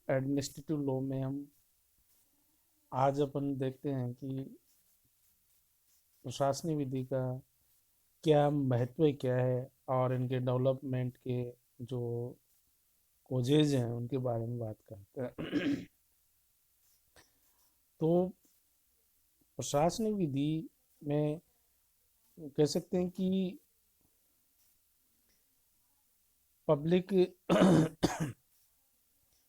Administrative law में हम आज अपन देखते हैं कि प्रशासनिक विधि का क्या महत्व क्या है और इनके डेवलपमेंट के जो कोजेज हैं उनके बारे में बात करते हैं। तो प्रशासनिक विधि में कह सकते हैं कि पब्लिक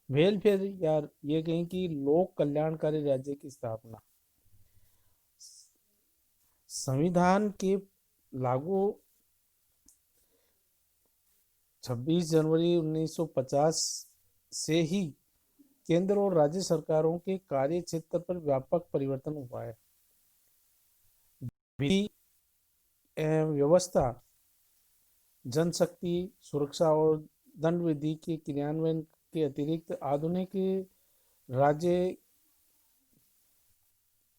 वेलफेयर या ये कहें कि लोक कल्याणकारी राज्य की स्थापना संविधान के लागू 26 जनवरी 1950 से ही केंद्र और राज्य सरकारों के कार्य क्षेत्र पर व्यापक परिवर्तन हुआ है। विधि एवं व्यवस्था, जनशक्ति, सुरक्षा और दंड विधि के क्रियान्वयन के अतिरिक्त आधुनिक राज्य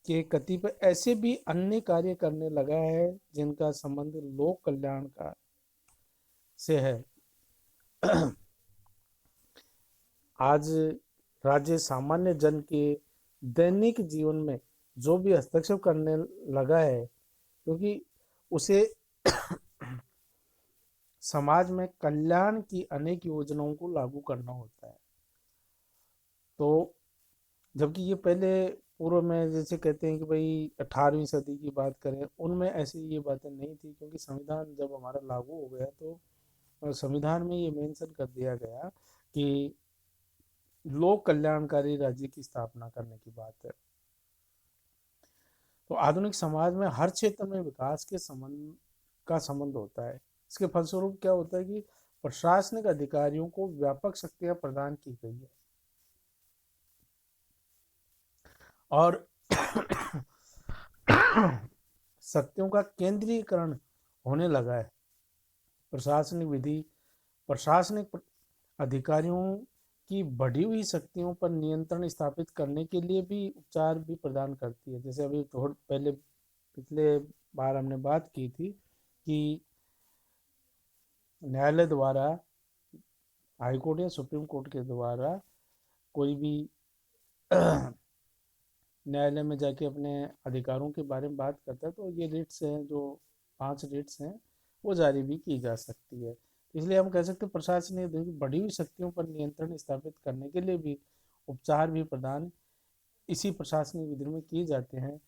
के कतिपय ऐसे भी अन्य कार्य करने लगा है जिनका संबंध लोक कल्याण का से है। आज राज्य सामान्य जन के दैनिक जीवन में जो भी हस्तक्षेप करने लगा है, क्योंकि उसे समाज में कल्याण की अनेक योजनाओं को लागू करना होता है। तो जबकि ये पहले पूर्व में जैसे कहते हैं कि भाई 18वीं सदी की बात करें, उनमें ऐसी ये बातें नहीं थी, क्योंकि संविधान जब हमारा लागू हो गया तो संविधान में ये मेंशन कर दिया गया कि लोक कल्याणकारी राज्य की स्थापना करने की बात है। तो आधुनिक समाज में हर क्षेत्र में विकास के संबंध होता है। इसके फलस्वरूप क्या होता है कि प्रशासनिक अधिकारियों को व्यापक शक्तियां प्रदान की गई है और शक्तियों का केंद्रीकरण होने लगा है। प्रशासनिक विधि प्रशासनिक अधिकारियों की बढ़ी हुई शक्तियों पर नियंत्रण स्थापित करने के लिए भी उपचार भी प्रदान करती है। जैसे अभी थोड़ा पहले पिछले बार हमने बात की थी कि न्यायालय द्वारा, हाईकोर्ट या सुप्रीम कोर्ट के द्वारा कोई भी न्यायालय में जाके अपने अधिकारों के बारे में बात करता है, तो ये रिट्स हैं, जो 5 रिट्स हैं, वो जारी भी की जा सकती है। इसलिए हम कह सकते हैं प्रशासनिक बढ़ी हुई शक्तियों पर नियंत्रण स्थापित करने के लिए भी उपचार भी प्रदान इसी प्रशासनिक विधि में किए जाते हैं।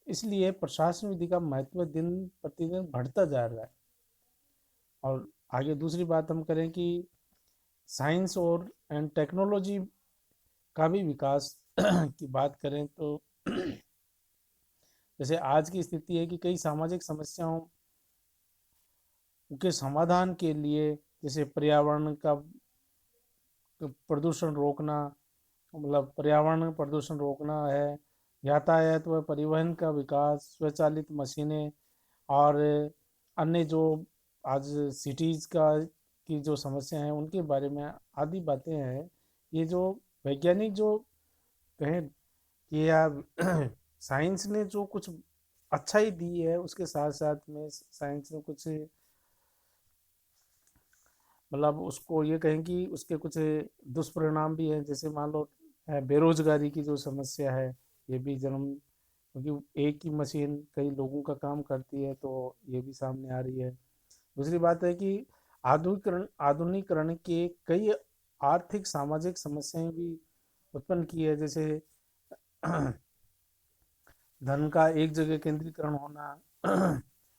इसलिए प्रशासन विधि का महत्व दिन प्रतिदिन बढ़ता जा रहा है। और आगे दूसरी बात हम करें कि साइंस और एंड टेक्नोलॉजी का भी विकास की बात करें तो जैसे आज की स्थिति है कि कई सामाजिक समस्याओं के समाधान के लिए, जैसे पर्यावरण का प्रदूषण रोकना, मतलब पर्यावरण प्रदूषण रोकना है, यातायात व परिवहन का विकास, स्वचालित मशीनें और अन्य जो आज सिटीज़ का की जो समस्या है उनके बारे में आदि बातें हैं। ये जो वैज्ञानिक जो कहें कि यार साइंस ने जो कुछ अच्छा ही दी है, उसके साथ साथ में साइंस ने कुछ मतलब उसको ये कहें कि उसके कुछ दुष्परिणाम भी हैं। जैसे मान लो बेरोजगारी की जो समस्या है, ये भी जन्म, क्योंकि एक ही मशीन कई लोगों का काम करती है, तो ये भी सामने आ रही है। दूसरी बात है कि आधुनिकरण के कई आर्थिक सामाजिक समस्याएं भी उत्पन्न की है। जैसे धन का एक जगह केंद्रीकरण होना,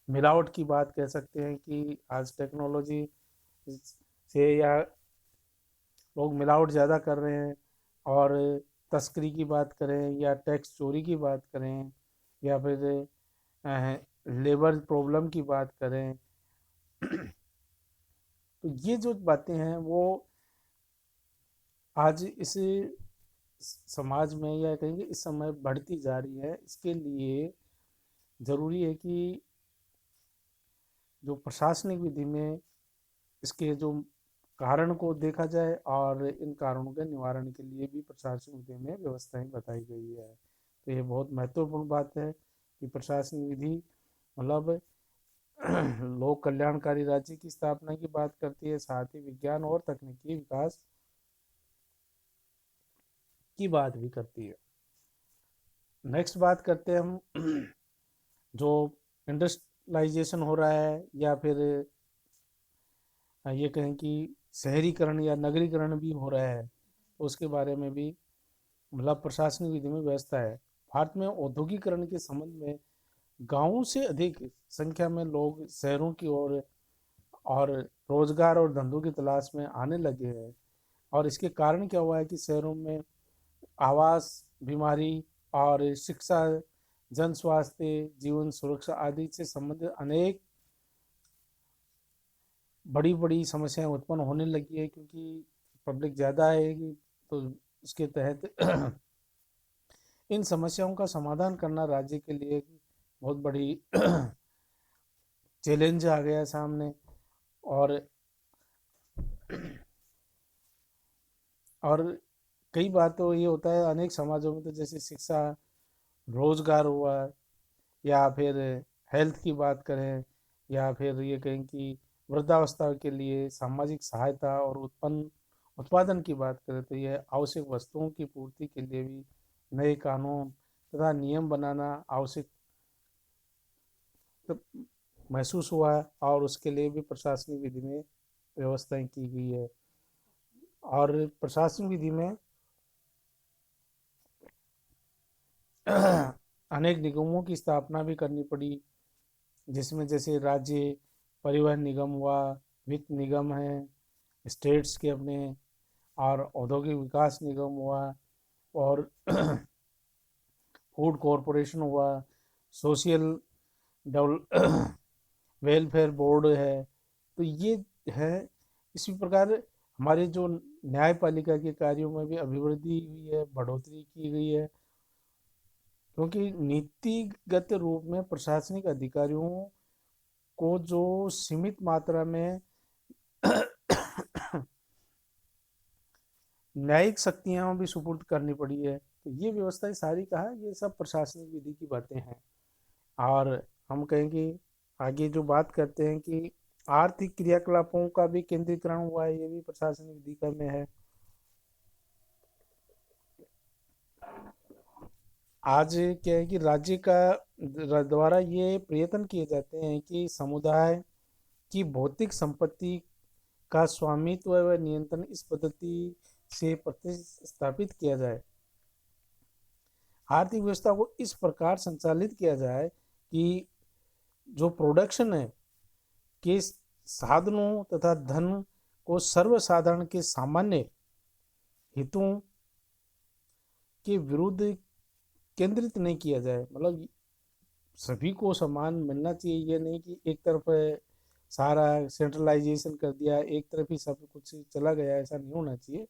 मिलावट की बात कह सकते हैं कि आज टेक्नोलॉजी से या लोग मिलावट ज़्यादा कर रहे हैं। और तस्करी की बात करें या टैक्स चोरी की बात करें या फिर लेबर प्रॉब्लम की बात करें, तो ये जो बातें हैं वो आज इस समाज में या कहेंगे इस समय बढ़ती जा रही है। इसके लिए ज़रूरी है कि जो प्रशासनिक विधि में इसके जो कारण को देखा जाए और इन कारणों के निवारण के लिए भी प्रशासनिक विधि में व्यवस्थाएं बताई गई है। तो ये बहुत महत्वपूर्ण बात है कि प्रशासनिक विधि मतलब लोक कल्याणकारी राज्य की स्थापना की बात करती है, साथ ही विज्ञान और तकनीकी विकास की बात भी करती है। नेक्स्ट बात करते हैं हम जो इंडस्ट्रियलाइजेशन हो रहा है या फिर ये कहें कि शहरीकरण या नगरीकरण भी हो रहा है, तो उसके बारे में भी मतलब प्रशासनिक विधि में व्यवस्था है। भारत में औद्योगिकरण के संबंध में गांवों से अधिक संख्या में लोग शहरों की ओर और रोजगार और धंधों की तलाश में आने लगे हैं। और इसके कारण क्या हुआ है कि शहरों में आवास, बीमारी और शिक्षा, जन स्वास्थ्य, जीवन सुरक्षा आदि से संबंधित अनेक बड़ी बड़ी समस्याएं उत्पन्न होने लगी है, क्योंकि पब्लिक ज़्यादा आएगी। तो इसके तहत इन समस्याओं का समाधान करना राज्य के लिए बहुत बड़ी चैलेंज आ गया है सामने। और और कई बार तो ये होता है अनेक समाजों में, तो जैसे शिक्षा, रोजगार हुआ, या फिर हेल्थ की बात करें, या फिर ये कहें कि वृद्धावस्था के लिए सामाजिक सहायता और उत्पादन की बात करें, तो यह आवश्यक वस्तुओं की पूर्ति के लिए भी नए कानून तथा नियम बनाना आवश्यक तो महसूस हुआ है। और उसके लिए भी प्रशासनिक विधि में व्यवस्थाएं की गई है। और प्रशासनिक विधि में अनेक निगमों की स्थापना भी करनी पड़ी, जिसमें जैसे राज्य परिवहन निगम हुआ, वित्त निगम है, स्टेट्स के अपने, और औद्योगिक विकास निगम हुआ, और फूड कॉरपोरेशन हुआ, सोशल डेवल वेलफेयर बोर्ड है। तो ये है। इसी प्रकार हमारे जो न्यायपालिका के कार्यों में भी अभिवृद्धि हुई है, बढ़ोतरी की गई है, क्योंकि नीतिगत रूप में प्रशासनिक अधिकारियों को जो सीमित मात्रा में न्यायिक शक्तियां भी सुपुर्द करनी पड़ी है। तो ये व्यवस्था सारी कहा, ये सब प्रशासनिक विधि की बातें हैं। और हम कहेंगे आगे जो बात करते हैं कि आर्थिक क्रियाकलापों का भी केंद्रीकरण हुआ है, ये भी प्रशासनिक विधि का में है। आज क्या है कि राज्य का द्वारा ये प्रयत्न किए जाते हैं कि समुदाय की भौतिक संपत्ति का स्वामित्व व नियंत्रण इस पद्धति से प्रतिस्थापित किया जाए। आर्थिक व्यवस्था को इस प्रकार संचालित किया जाए कि जो प्रोडक्शन है के साधनों तथा धन को सर्वसाधारण के सामान्य हितों के विरुद्ध केंद्रित नहीं किया जाए। मतलब सभी को समान मिलना चाहिए, ये नहीं कि एक तरफ सारा सेंट्रलाइजेशन कर दिया, एक तरफ ही सब कुछ चला गया, ऐसा नहीं होना चाहिए।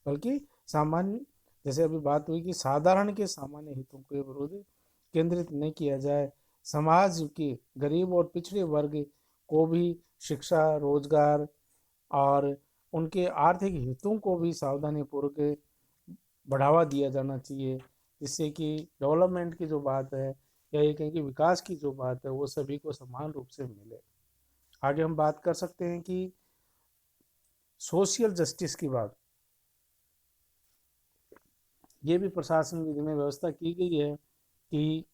बल्कि सामान्य, जैसे अभी बात हुई कि साधारण के सामान्य हितों के विरुद्ध केंद्रित नहीं किया जाए। समाज के गरीब और पिछड़े वर्ग को भी शिक्षा, रोजगार और उनके आर्थिक हितों को भी सावधानी पूर्वक बढ़ावा दिया जाना चाहिए, जिससे कि डेवलपमेंट की जो बात है या ये कहें कि विकास की जो बात है वो सभी को समान रूप से मिले। आगे हम बात कर सकते हैं कि सोशल जस्टिस की बात, ये भी प्रशासन विधि में व्यवस्था की गई है कि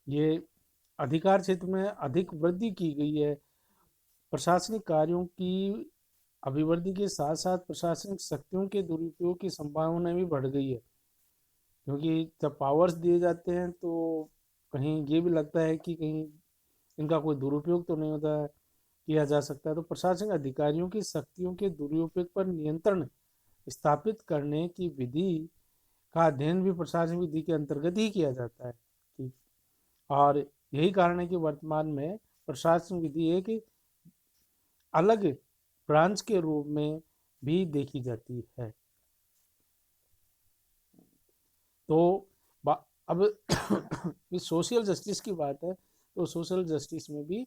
ये अधिकार क्षेत्र में अधिक वृद्धि की गई है। प्रशासनिक कार्यों की अभिवृद्धि के साथ साथ प्रशासनिक शक्तियों के दुरुपयोग की संभावना भी बढ़ गई है, क्योंकि जब पावर्स दिए जाते हैं तो कहीं ये भी लगता है कि कहीं इनका कोई दुरुपयोग तो नहीं होता है, किया जा सकता है। तो प्रशासनिक अधिकारियों की शक्तियों के दुरुपयोग पर नियंत्रण स्थापित करने की विधि का अध्ययन भी प्रशासनिक विधि के अंतर्गत ही किया जाता है। ठीक। और यही कारण है कि वर्तमान में प्रशासनिक विधि एक अलग ब्रांच के रूप में भी देखी जाती है। तो अब सोशल जस्टिस की बात है, तो सोशल जस्टिस में भी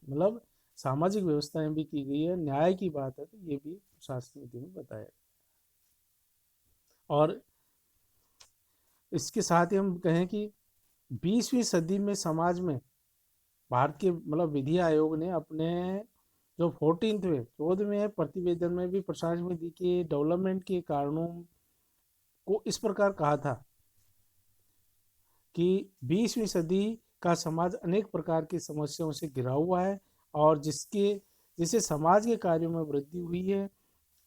मतलब सामाजिक व्यवस्थाएं भी की गई है। न्याय की बात है तो ये भी प्रशासनिक विधि में बताया। और इसके साथ ही हम कहें कि 20वीं सदी में समाज में भारत के मतलब विधि आयोग ने अपने जो 14वें प्रतिवेदन में भी प्रशासनिक विधि के डेवलपमेंट के कारणों को इस प्रकार कहा था कि 20वीं सदी का समाज अनेक प्रकार की समस्याओं से घिरा हुआ है और जिससे समाज के कार्यों में वृद्धि हुई है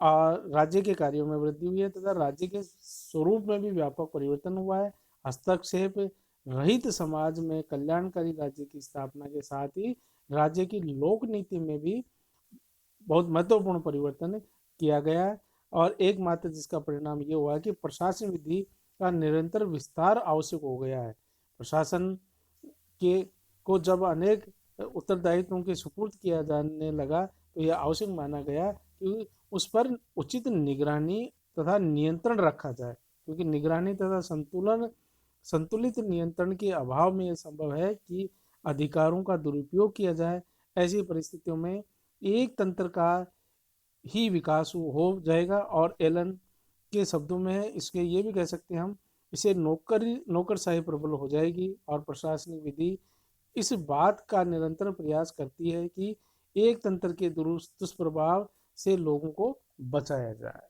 और राज्य के कार्यों में वृद्धि हुई है तथा राज्य के स्वरूप में भी व्यापक परिवर्तन हुआ है। हस्तक्षेप रहित समाज में कल्याणकारी राज्य की स्थापना के साथ ही राज्य की लोक नीति में भी बहुत महत्वपूर्ण परिवर्तन किया गया है और एकमात्र जिसका परिणाम ये हुआ है कि प्रशासन विधि का निरंतर विस्तार आवश्यक हो गया है। प्रशासन के को जब अनेक उत्तरदायित्वों के सुपुर्द किया जाने लगा तो यह आवश्यक माना गया कि उस पर उचित निगरानी तथा नियंत्रण रखा जाए, क्योंकि निगरानी तथा संतुलित नियंत्रण के अभाव में यह संभव है कि अधिकारों का दुरुपयोग किया जाए। ऐसी परिस्थितियों में एक तंत्र का ही विकास हो जाएगा और एलन के शब्दों में है इसके ये भी कह सकते हैं हम इसे नौकरशाही प्रबल हो जाएगी और प्रशासनिक विधि इस बात का निरंतर प्रयास करती है कि एक तंत्र के दुष्प्रभाव से लोगों को बचाया जाए।